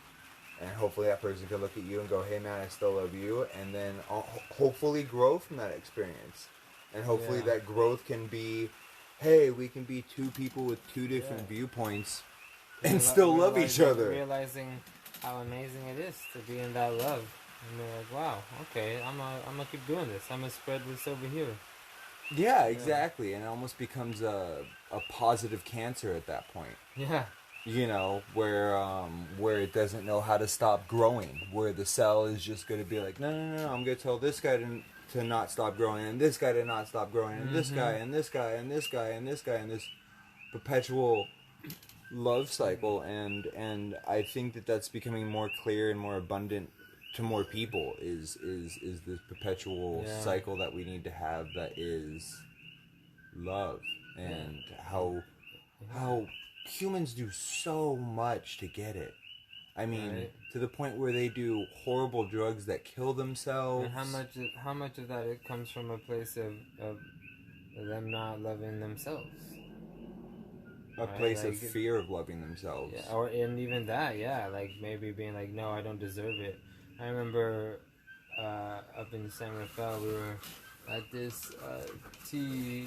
And hopefully that person can look at you and go, hey, man, I still love you. And then hopefully grow from that experience. And hopefully that growth can be, hey, we can be two people with two different viewpoints and still love each other. Realizing how amazing it is to be in that love. And they're like, wow, okay, I'm gonna keep doing this. I'm gonna spread this over here. Yeah, exactly. And it almost becomes a positive cancer at that point. Yeah. You know, where it doesn't know how to stop growing, where the cell is just going to be like, no, I'm going to tell this guy to not stop growing, and this guy to not stop growing, and this guy, and this guy, and this guy, and this guy, and this perpetual love cycle, and I think that that's becoming more clear and more abundant to more people is this perpetual cycle that we need to have, that is love, and how humans do so much to get it. I mean, to the point where they do horrible drugs that kill themselves. And how much of that it comes from a place of them not loving themselves. A place of fear of loving themselves. Yeah, and even that, like maybe being like, no, I don't deserve it. I remember up in San Rafael, we were at this tea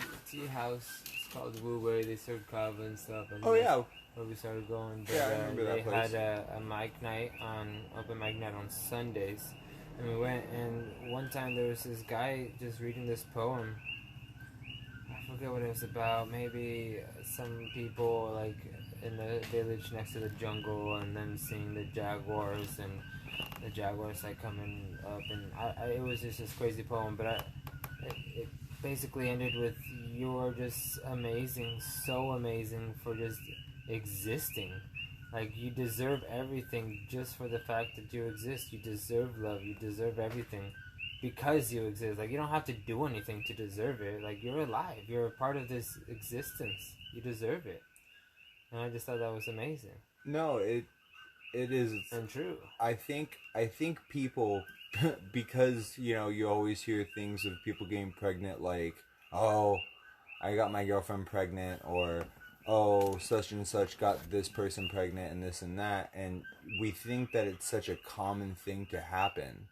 house. It's called Wu Wei. They served kava and stuff. And where we started going. But, I remember that place. They had a mic night open mic night on Sundays, and we went. And one time there was this guy just reading this poem. I forget what it was about. Maybe some people like in the village next to the jungle, and then seeing the jaguars and the jaguars like coming up, and it was just this crazy poem. But it basically ended with, "You're just amazing, so amazing for just existing. Like, you deserve everything just for the fact that you exist. You deserve love. You deserve everything because you exist. Like, you don't have to do anything to deserve it. Like, you're alive. You're a part of this existence. You deserve it." And I just thought that was amazing. No, it is. And true. I think people, because, you know, you always hear things of people getting pregnant, like, oh, I got my girlfriend pregnant, or, oh, such and such got this person pregnant, and this and that, and we think that it's such a common thing to happen.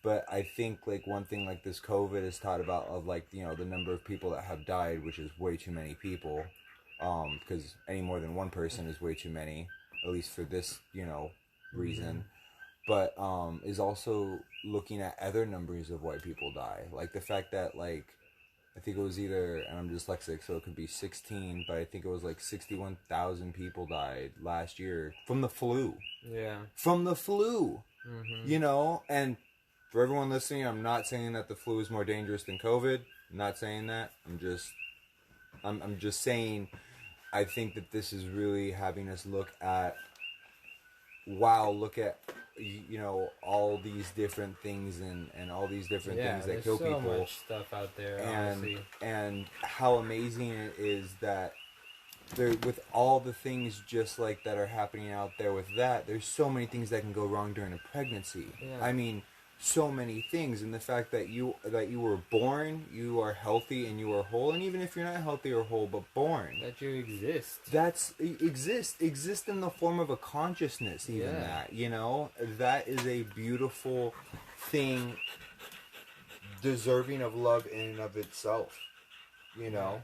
But I think, like, one thing like this COVID has taught about, of, like, you know, the number of people that have died, which is way too many people, because any more than one person is way too many, at least for this, you know, reason. But is also looking at other numbers of why people die. Like the fact that, like, I think it was either, and I'm dyslexic, so it could be 16, but I think it was like 61,000 people died last year from the flu. Yeah. From the flu. You know? And for everyone listening, I'm not saying that the flu is more dangerous than COVID. I'm not saying that. I'm just saying, I think that this is really having us look at, look at, you know, all these different things and all these different things that kill people. There's so much stuff out there, honestly. And how amazing it is that there, with all the things just like that are happening out there with that, there's so many things that can go wrong during a pregnancy. Yeah. I mean, so many things, and the fact that you were born, you are healthy and you are whole, and even if you're not healthy or whole but born, that you exist. That's exist in the form of a consciousness, even that, you know, that is a beautiful thing, deserving of love in and of itself, you know.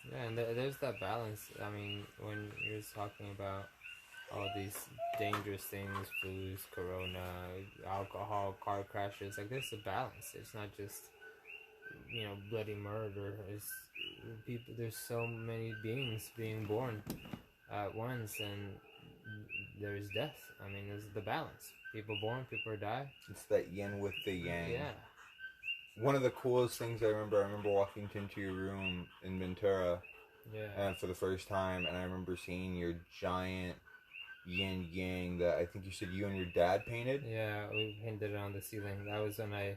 Yeah, and there's that balance. I mean, when you're talking about all these dangerous things, flus, corona, alcohol, car crashes, like, there's a balance. It's not just, you know, bloody murder. It's people. There's so many beings being born at once, and there's death. I mean, there's the balance. People born, people die. It's that yin with the yang. Yeah. One of the coolest things I remember walking into your room in Ventura, and for the first time, and I remember seeing your giant yin yang that I think you said you and your dad painted. Yeah, we painted it on the ceiling. That was when I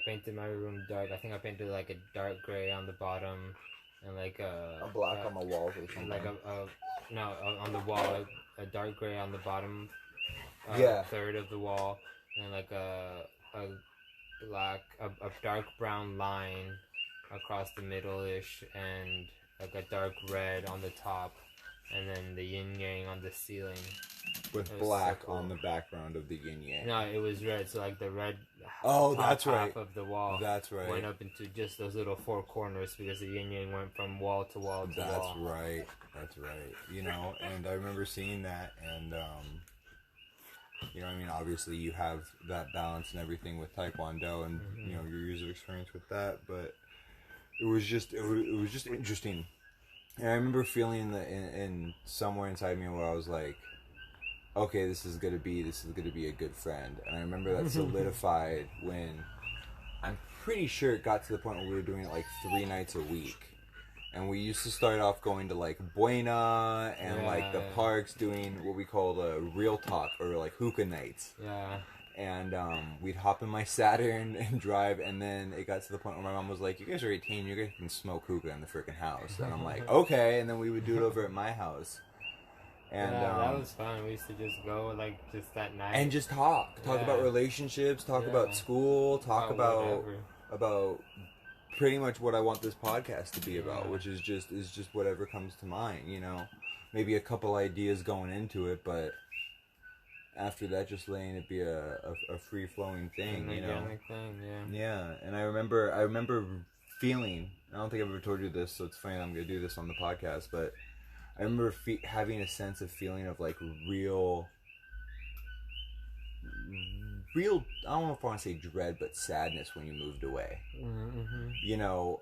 painted my room dark. I think I painted like a dark gray on the bottom, and like a black on the walls or something. Like on the wall, a dark gray on the bottom third of the wall, and like a black, a dark brown line across the middle-ish, and like a dark red on the top, and then the yin yang on the ceiling. With It was black so cool. on the background of the yin yang. No, it was red. So like the red. Oh, top that's half right. of the wall. That's right. Went up into just those little four corners because the yin yang went from wall to wall to That's wall. right. That's right. You know, and I remember seeing that, and you know, I mean, obviously you have that balance and everything with Taekwondo, and you know your years of experience with that, but it was just interesting. And I remember feeling that in somewhere inside me where I was like, okay, this is gonna be a good friend. And I remember that solidified when I'm pretty sure it got to the point where we were doing it like 3 nights a week. And we used to start off going to like Buena and like the parks doing what we call the real talk or like hookah nights. Yeah. And we'd hop in my Saturn and drive, and then it got to the point where my mom was like, you guys are 18, you guys can smoke hookah in the freaking house. And I'm like, okay, and then we would do it over at my house. And yeah, that was fun. We used to just go like just that night and just talk about relationships, talk about school, talk about pretty much what I want this podcast to be about, which is just whatever comes to mind, you know. Maybe a couple ideas going into it, but after that, just letting it be a free flowing thing, you know. Thing, yeah. And I remember feeling. I don't think I've ever told you this, so it's funny that I'm gonna do this on the podcast, but I remember having a sense of feeling of like real. I don't know if I want to say dread, but sadness when you moved away. Mm-hmm. You know,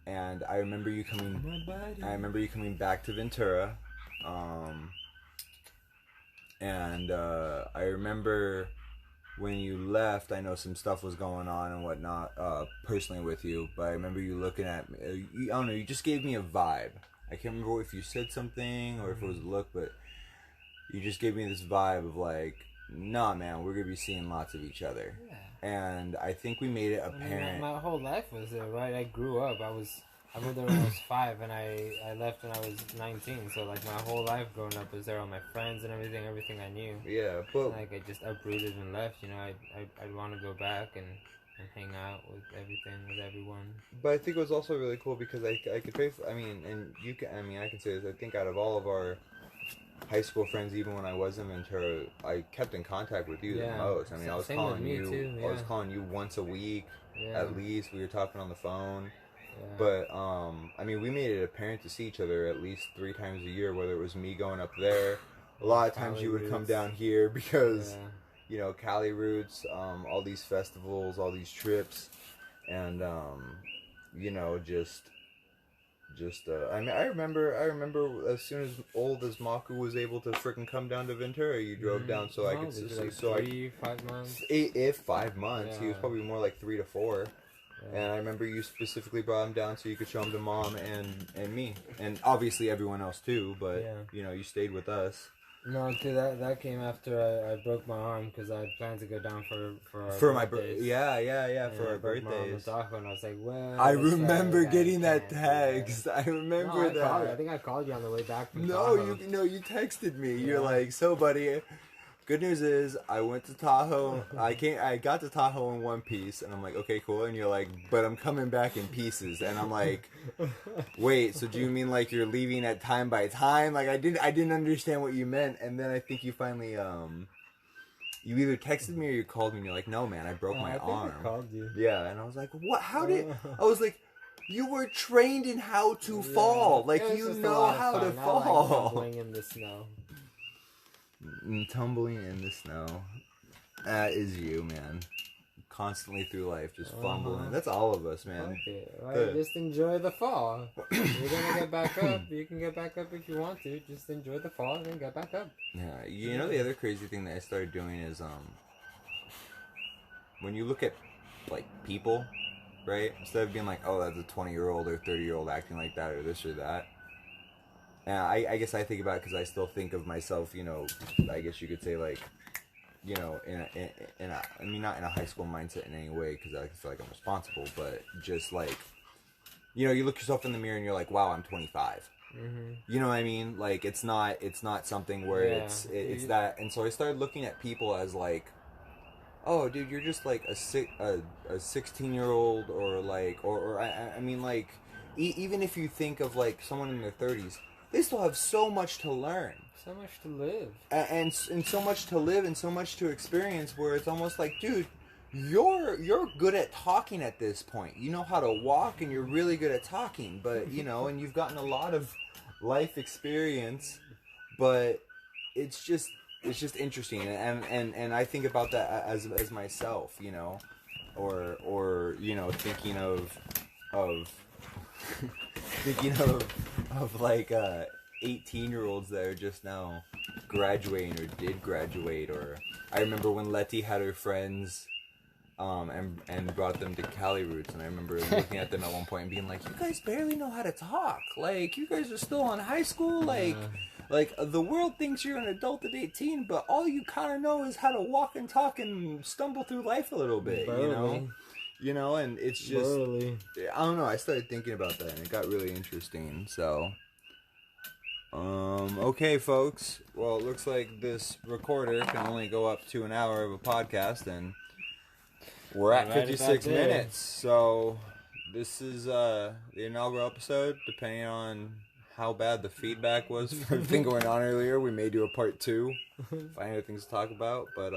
and I remember you coming. I remember you coming back to Ventura, and I remember when you left. I know some stuff was going on and whatnot, personally with you. But I remember you looking at me. I don't know. You just gave me a vibe. I can't remember if you said something or if it was a look, but you just gave me this vibe of like, nah, man, we're gonna be seeing lots of each other. Yeah. And I think we made it apparent. My whole life was there, right? I grew up. I moved there when I was 5, and I left when I was 19. So like my whole life growing up was there. All my friends and everything I knew. Yeah, but like I just uprooted and left. You know, I'd want to go back and hang out with everyone. But I think it was also really cool because I could I mean, and you can, I mean, I can say this. I think out of all of our high school friends, even when I was in Ventura, I kept in contact with you the most. I mean, I was calling you. Too, I was calling you once a week at least. We were talking on the phone. Yeah. But I mean, we made it apparent to see each other at least 3 times a year. Whether it was me going up there, a lot of times you would come down here because you know, Cali roots, all these festivals, all these trips, and you know, I mean, I remember as soon as old as Maku was able to freaking come down to Ventura, you drove down so I could see. Like so 5 months. If 5 months, he was probably more like 3 to 4. Yeah. And I remember you specifically brought him down so you could show him to Mom and me, and obviously everyone else too. But you know, you stayed with us. No, dude, that came after I broke my arm because I planned to go down for my birthdays. For our birthdays. Taco, and I was like, well, I remember getting that text. I remember that. I think I called you on the way back from Tahoe. You texted me. You're like, so buddy, good news is I went to Tahoe. I got to Tahoe in one piece, and I'm like, okay, cool. And you're like, but I'm coming back in pieces, and I'm like, wait, so do you mean like you're leaving at time by time? Like I didn't understand what you meant, and then I think you finally you either texted me or you called me, and you're like, no, man, I broke my arm. I called you. Yeah, and I was like, what? How did? I was like, you were trained in how to fall. Like you know how to fall. Like tumbling in the snow. Tumbling in the snow. That is you, man. Constantly through life, just fumbling. That's all of us, man. Okay. Right, just enjoy the fall. You're gonna get back up. You can get back up if you want to. Just enjoy the fall and then get back up. Yeah, you know the other crazy thing that I started doing is when you look at like people, right? Instead of being like, oh, that's a 20-year-old or 30-year-old acting like that or this or that. And I guess I think about it because I still think of myself, you know, I guess you could say like, you know, I mean, not in a high school mindset in any way because I feel like I'm responsible, but just like, you know, you look yourself in the mirror and you're like, wow, I'm 25. Mm-hmm. You know what I mean? Like, it's not something where it's that. And so I started looking at people as like, oh, dude, you're just like a 16-year-old or like, or I mean like, even if you think of like someone in their 30s, they still have so much to learn. So much to live. And so much to live and so much to experience where it's almost like, dude, you're good at talking at this point. You know how to walk and you're really good at talking, but you know, and you've gotten a lot of life experience, but it's just interesting, and I think about that as myself, you know, or you know, thinking of thinking of like 18-year-olds that are just now graduating or did graduate, or I remember when Letty had her friends and brought them to Cali Roots, and I remember looking at them at one point and being like, you guys barely know how to talk, like you guys are still in high school, like the world thinks you're an adult at 18, but all you kind of know is how to walk and talk and stumble through life a little bit, you know, and it's just, I don't know, I started thinking about that and it got really interesting. So okay folks, well, it looks like this recorder can only go up to an hour of a podcast, and we're at 56 minutes, so this is the inaugural episode. Depending on how bad the feedback was for everything going on earlier, we may do a part 2, find other things to talk about, but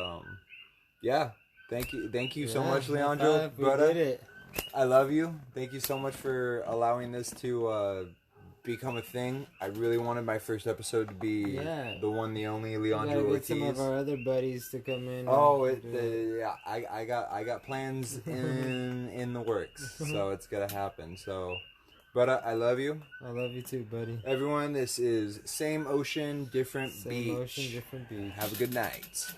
yeah, thank you so much, Leandro, brother. We did it. I love you. Thank you so much for allowing this to become a thing. I really wanted my first episode to be the one, the only Leandro Ortiz. Get some of our other buddies to come in. Oh, yeah, I got plans in the works, so it's gonna happen. So, but I love you. I love you too, buddy. Everyone, this is Same Ocean, Different Beach. Same Ocean, Different Beach. Have a good night.